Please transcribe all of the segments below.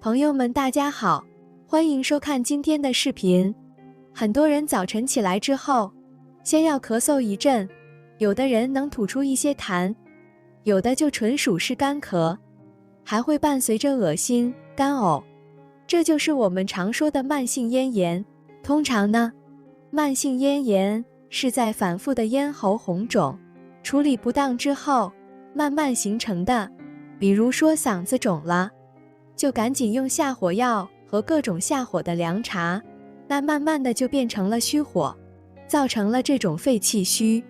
朋友们大家好，欢迎收看今天的视频。很多人早晨起来之后，先要咳嗽一阵，有的人能吐出一些痰，有的就纯属是干咳，还会伴随着恶心、干呕。这就是我们常说的慢性咽炎。通常呢，慢性咽炎是在反复的咽喉红肿处理不当之后慢慢形成的。比如说嗓子肿了，就赶紧用下火药和各种下火的凉茶，那慢慢的就变成了虚火，造成了这种肺气虚、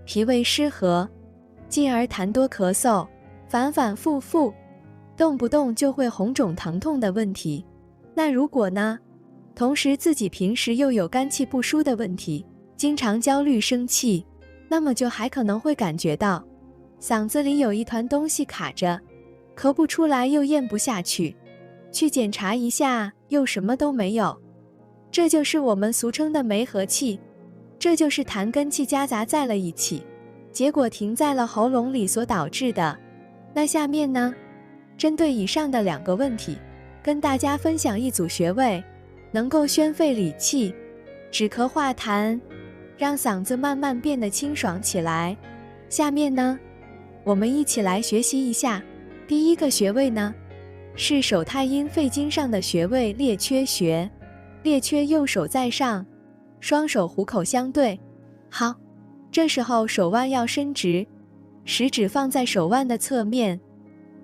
脾胃失和，进而痰多咳嗽，反反复复，动不动就会红肿疼痛的问题。那如果呢，同时自己平时又有肝气不舒的问题，经常焦虑生气，那么就还可能会感觉到嗓子里有一团东西卡着，咳不出来又咽不下去，去检查一下又什么都没有。这就是我们俗称的梅核气，这就是痰跟气夹杂在了一起，结果停在了喉咙里所导致的。那下面呢，针对以上的2个问题，跟大家分享一组穴位，能够宣肺理气、止咳化痰，让嗓子慢慢变得清爽起来。下面呢，我们一起来学习一下。第一个穴位呢，是手太阴肺经上的穴位列缺穴。列缺右手在上，双手虎口相对。好，这时候手腕要伸直，食指放在手腕的侧面，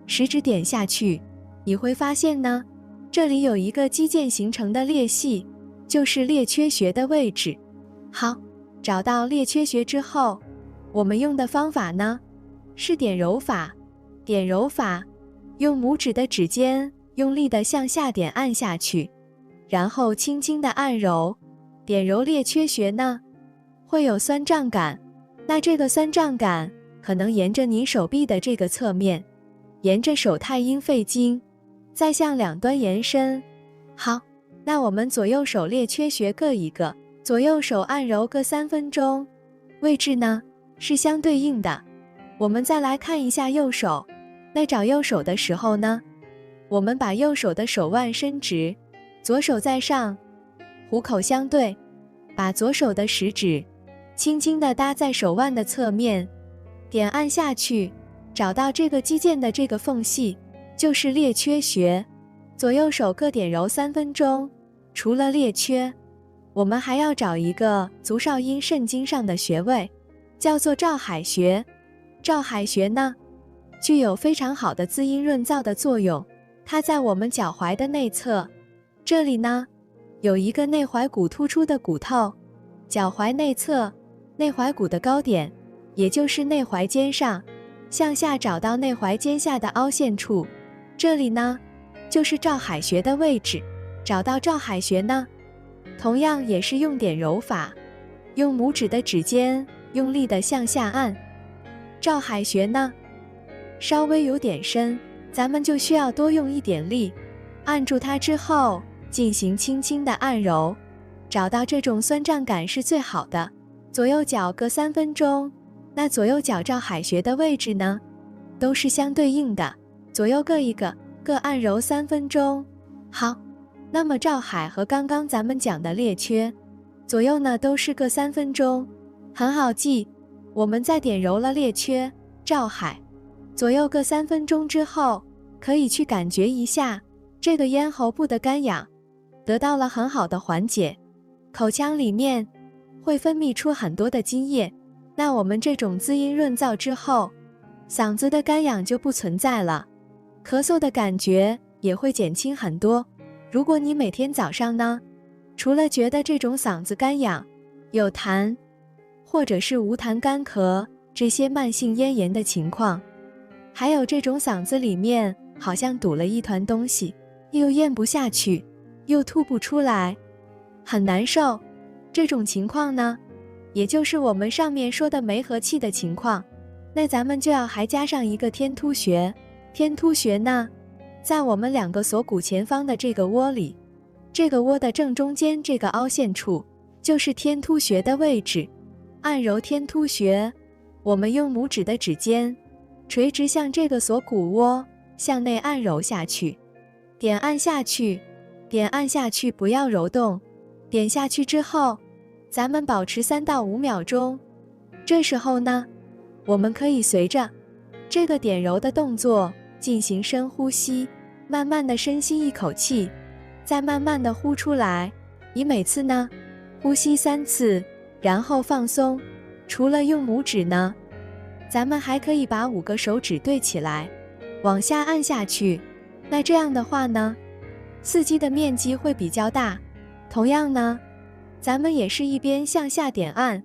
食指点下去，你会发现呢，这里有一个肌腱形成的裂隙，就是列缺穴的位置。好，找到列缺穴之后，我们用的方法呢，是点揉法。点揉法，用拇指的指尖用力的向下点按下去，然后轻轻的按揉。点揉列缺穴呢，会有酸胀感，那这个酸胀感可能沿着你手臂的这个侧面，沿着手太阴肺经，再向两端延伸。好，那我们左右手列缺穴各一个，左右手按揉各3分钟，位置呢是相对应的。我们再来看一下右手，那找右手的时候呢，我们把右手的手腕伸直，左手在上，虎口相对，把左手的食指轻轻地搭在手腕的侧面，点按下去，找到这个肌腱的这个缝隙，就是列缺穴。左右手各点揉3分钟。除了列缺，我们还要找一个足少阴肾经上的穴位，叫做照海穴。照海穴呢，具有非常好的滋阴润燥的作用，它在我们脚踝的内侧，这里呢有一个内踝骨突出的骨头，脚踝内侧内踝骨的高点，也就是内踝尖上，向下找到内踝尖下的凹陷处，这里呢就是照海穴的位置。找到照海穴呢，同样也是用点揉法，用拇指的指尖用力的向下按。照海穴呢稍微有点深，咱们就需要多用一点力，按住它之后进行轻轻的按揉，找到这种酸胀感是最好的。左右脚各3分钟。那左右脚照海穴的位置呢，都是相对应的，左右各一个，各按揉3分钟。好，那么照海和刚刚咱们讲的列缺，左右呢都是各3分钟，很好记。我们在点揉了列缺、照海，左右各3分钟之后，可以去感觉一下这个咽喉部的干痒，得到了很好的缓解，口腔里面会分泌出很多的津液，那我们这种滋阴润燥之后，嗓子的干痒就不存在了，咳嗽的感觉也会减轻很多。如果你每天早上呢，除了觉得这种嗓子干痒、有痰，或者是无痰干咳这些慢性咽炎的情况，还有这种嗓子里面好像堵了一团东西，又咽不下去，又吐不出来，很难受，这种情况呢，也就是我们上面说的梅核气的情况。那咱们就要还加上一个天突穴。天突穴呢，在我们2个锁骨前方的这个窝里，这个窝的正中间这个凹陷处，就是天突穴的位置。按揉天突穴，我们用拇指的指尖垂直向这个锁骨窝向内按揉下去，点按下去，点按下去，不要揉动。点下去之后，咱们保持3到5秒钟。这时候呢，我们可以随着这个点揉的动作进行深呼吸，慢慢的深吸一口气，再慢慢的呼出来。以每次呢呼吸3次，然后放松。除了用拇指呢，咱们还可以把5个手指对起来，往下按下去。那这样的话呢，刺激的面积会比较大。同样呢，咱们也是一边向下点按，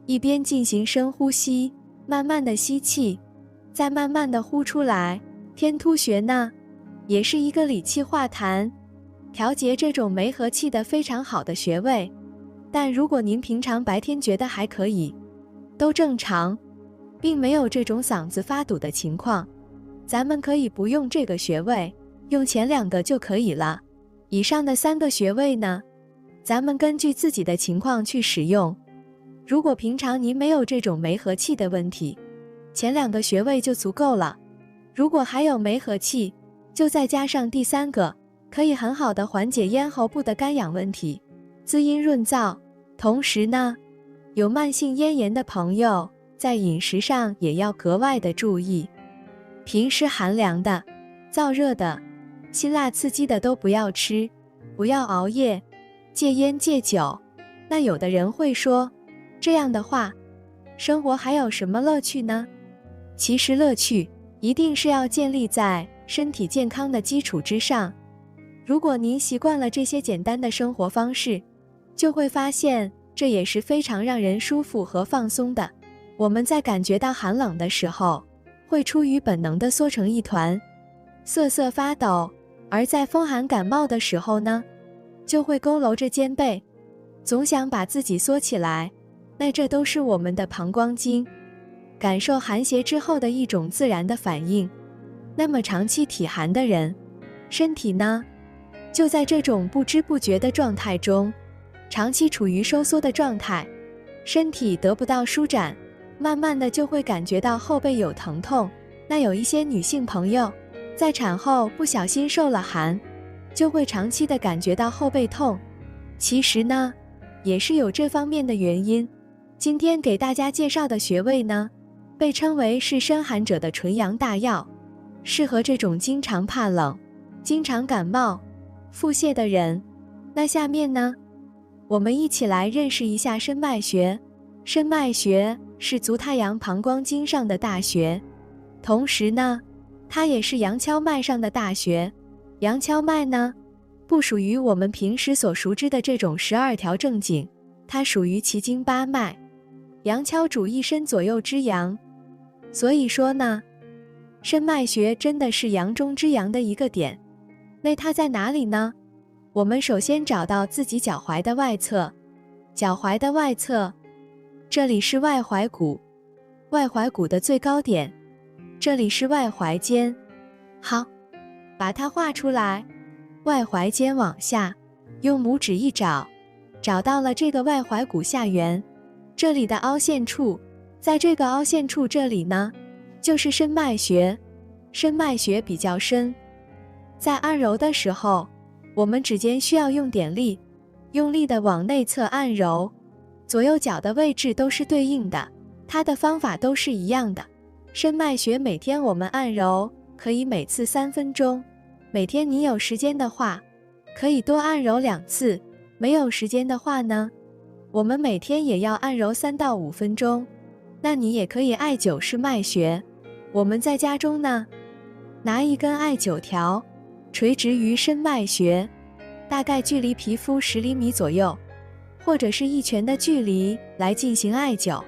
一边进行深呼吸，慢慢的吸气，再慢慢的呼出来。天突穴呢，也是一个理气化痰、调节这种梅和气的非常好的穴位。但如果您平常白天觉得还可以，都正常，并没有这种嗓子发堵的情况，咱们可以不用这个穴位，用前2个就可以了。以上的3个穴位呢，咱们根据自己的情况去使用。如果平常您没有这种梅和气的问题，前2个穴位就足够了。如果还有梅和气，就再加上第3个，可以很好的缓解咽喉部的干痒问题，滋阴润燥。同时呢，有慢性咽炎的朋友，在饮食上也要格外的注意。平时寒凉的、燥热的、辛辣刺激的都不要吃，不要熬夜，戒烟戒酒。那有的人会说，这样的话，生活还有什么乐趣呢？其实乐趣一定是要建立在身体健康的基础之上。如果您习惯了这些简单的生活方式，就会发现这也是非常让人舒服和放松的。我们在感觉到寒冷的时候，会出于本能地缩成一团，瑟瑟发抖；而在风寒感冒的时候呢，就会佝偻着肩背，总想把自己缩起来。那这都是我们的膀胱经感受寒邪之后的一种自然的反应。那么长期体寒的人，身体呢，就在这种不知不觉的状态中，长期处于收缩的状态，身体得不到舒展，慢慢的就会感觉到后背有疼痛。那有一些女性朋友在产后不小心受了寒，就会长期的感觉到后背痛。其实呢，也是有这方面的原因。今天给大家介绍的穴位呢，被称为是身寒者的纯阳大药，适合这种经常怕冷、经常感冒、腹泻的人。那下面呢，我们一起来认识一下申脉穴。申脉穴是足太阳膀胱经上的大穴，同时呢，它也是阳跷脉上的大穴。阳跷脉呢，不属于我们平时所熟知的这种12条正经，它属于奇经8脉。阳跷主一身左右之阳，所以说呢，申脉穴真的是阳中之阳的一个点。那它在哪里呢？我们首先找到自己脚踝的外侧，脚踝的外侧，这里是外踝骨，外踝骨的最高点，这里是外踝尖。好，把它画出来，外踝尖往下，用拇指一找，找到了这个外踝骨下缘，这里的凹陷处，在这个凹陷处这里呢，就是申脉穴。申脉穴比较深，在按揉的时候，我们指尖需要用点力，用力的往内侧按揉，左右脚的位置都是对应的，它的方法都是一样的。申脉穴每天我们按揉，可以每次3分钟。每天你有时间的话，可以多按揉2次；没有时间的话呢，我们每天也要按揉3到5分钟。那你也可以艾灸式脉穴。我们在家中呢，拿一根艾灸条，垂直于申脉穴，大概距离皮肤10厘米左右，或者是1拳的距离来进行艾灸。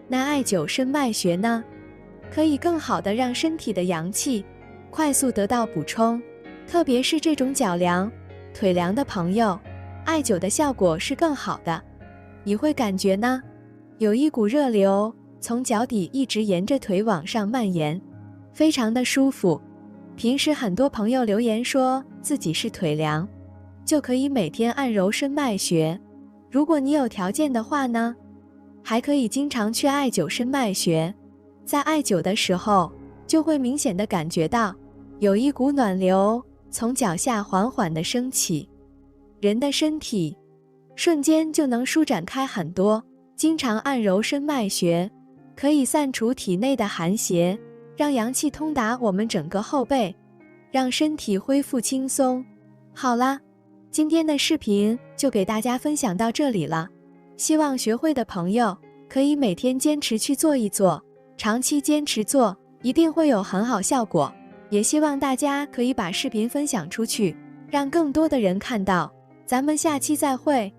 那艾灸申脉穴呢，可以更好的让身体的阳气快速得到补充，特别是这种脚凉、腿凉的朋友，艾灸的效果是更好的。你会感觉呢，有一股热流从脚底一直沿着腿往上蔓延，非常的舒服。平时很多朋友留言说自己是腿凉，就可以每天按揉申脉穴。如果你有条件的话呢，还可以经常去艾灸申脉穴。在艾灸的时候，就会明显的感觉到有一股暖流从脚下缓缓地升起，人的身体瞬间就能舒展开很多。经常按揉深脉穴，可以散除体内的寒邪，让阳气通达我们整个后背，让身体恢复轻松。好啦，今天的视频就给大家分享到这里了，希望学会的朋友可以每天坚持去做一做，长期坚持做，一定会有很好效果。也希望大家可以把视频分享出去，让更多的人看到。咱们下期再会。